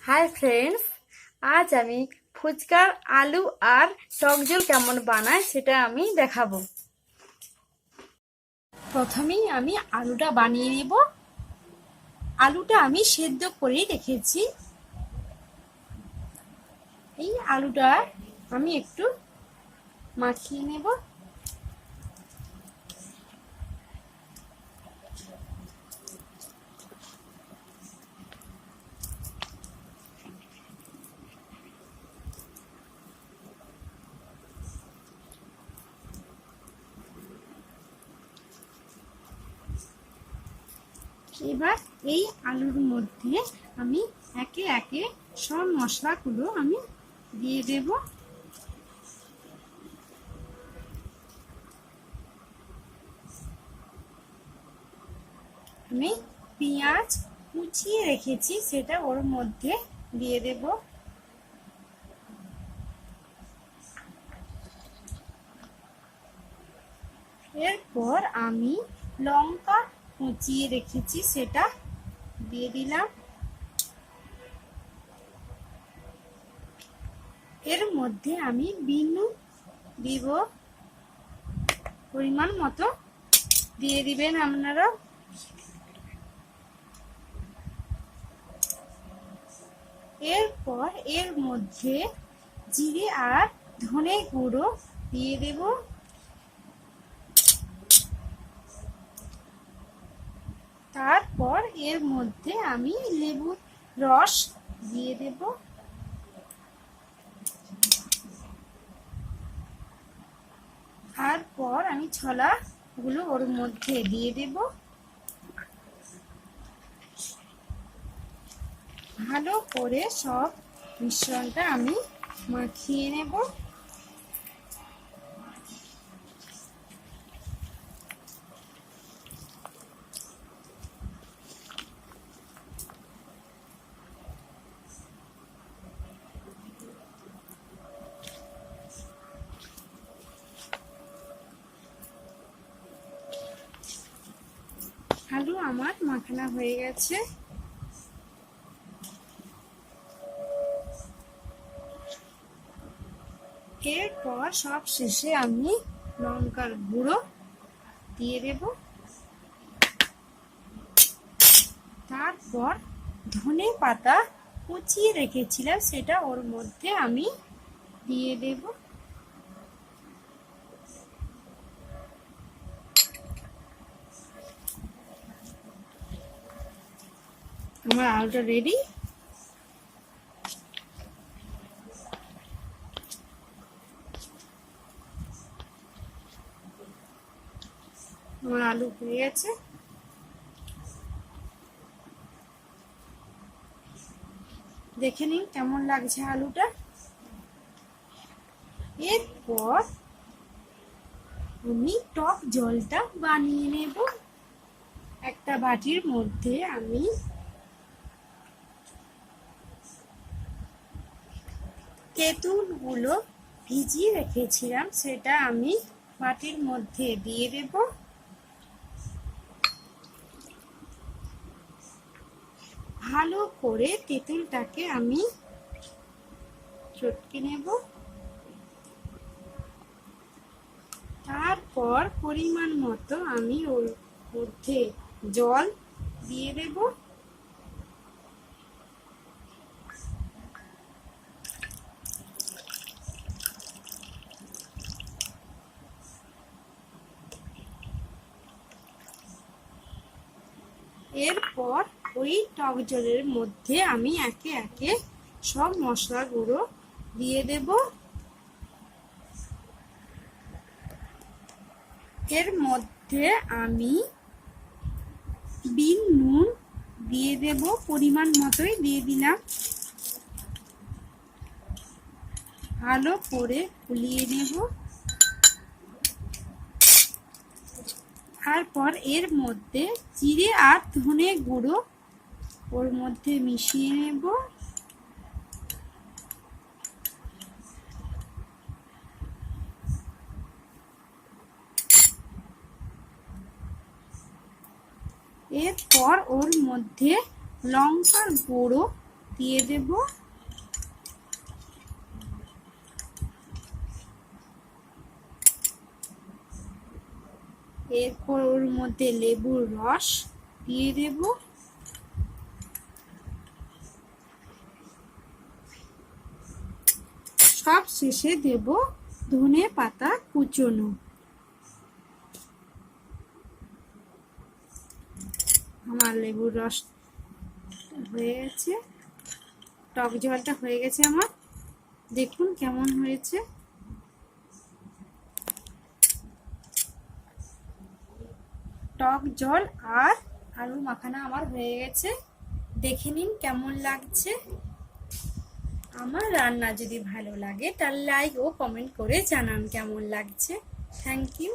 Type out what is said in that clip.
Hi friends, আজ আমি ফুচকার আলু আর টক ঝোল কেমন বানাই সেটা আমি দেখাবো। প্রথমেই আমি আলুটা বানিয়ে নেব। আলুটা আমি সেদ্ধ করে রেখেছি। এই আলুটা আমি একটু মাখিয়ে নেব। এবার এই আলুর মধ্যে আমি একে একে সব মশলাগুলো আমি দিয়ে দেব। আমি পেঁয়াজ কুচিয়ে রেখেছি, সেটা ওর মধ্যে দিয়ে দেব। এরপর আমি লঙ্কা কুচিয়ে রেখেছি, সেটা দিয়ে দিলাম। এর মধ্যে আমি বিনু দিব, পরিমাণ মতো দিয়ে দিবেন আপনারা। এরপর এর মধ্যে জিরে আর ধনে গুঁড়ো দিয়ে দেব। তারপর এর মধ্যে আমি লেবুর রস দিয়ে দেব। তারপর আমি ছোলাগুলো ওর মধ্যে দিয়ে দেব। ভালো করে সব মিশ্রণটা আমি মাখিয়ে নেব। আলু আমার মাখানো হয়ে গেছে। এরপর সব শেষে আমি লঙ্কার গুঁড়ো দিয়ে দেব। তারপর ধনে পাতা কুচিয়ে রেখেছিলাম, সেটা ওর মধ্যে আমি দিয়ে দেব। আমার আলুটা রেডি। আমার আলু হয়ে গেছে। দেখে নিন কেমন লাগছে আলুটা। এরপর আমি টক জলটা বানিয়ে নেব। একটা বাটির মধ্যে আমি তেঁতুলগুলো ভিজিয়ে রেখেছিলাম, সেটা আমি বাটির মধ্যে দিয়ে দেব। ভালো করে তেঁতুলটাকে আমি চটকে নেব। তারপর পরিমাণ মতো আমি ওর মধ্যে জল দিয়ে দেব। এরপর ওই টক জলের মধ্যে আমি একে একে সব মশলাগুলো দিয়ে দেব। এর মধ্যে আমি বিন নুন দিয়ে দেব, পরিমাণ মতোই দিয়ে দিলাম। ভালো করে ফুলিয়ে নেব। তারপর এর মধ্যে জিরে আর ধনে গুঁড়ো ওর মধ্যে মিশিয়ে নেব। এরপর ওর মধ্যে লঙ্কার গুঁড়ো দিয়ে দেব। এরপর ওর মধ্যে লেবুর রস দিয়ে দেব। সব শেষে দেব ধনে পাতা কুচনো। আমার লেবুর রস হয়ে গেছে, টক জলটা হয়ে গেছে আমার। দেখুন কেমন হয়েছে। টক জল আর আলু মাখানা আমার হয়ে গেছে। দেখে নিন কেমন লাগছে। আমার রান্না যদি ভালো লাগে তাহলে লাইক ও কমেন্ট করে জানান কেমন লাগছে। Thank you.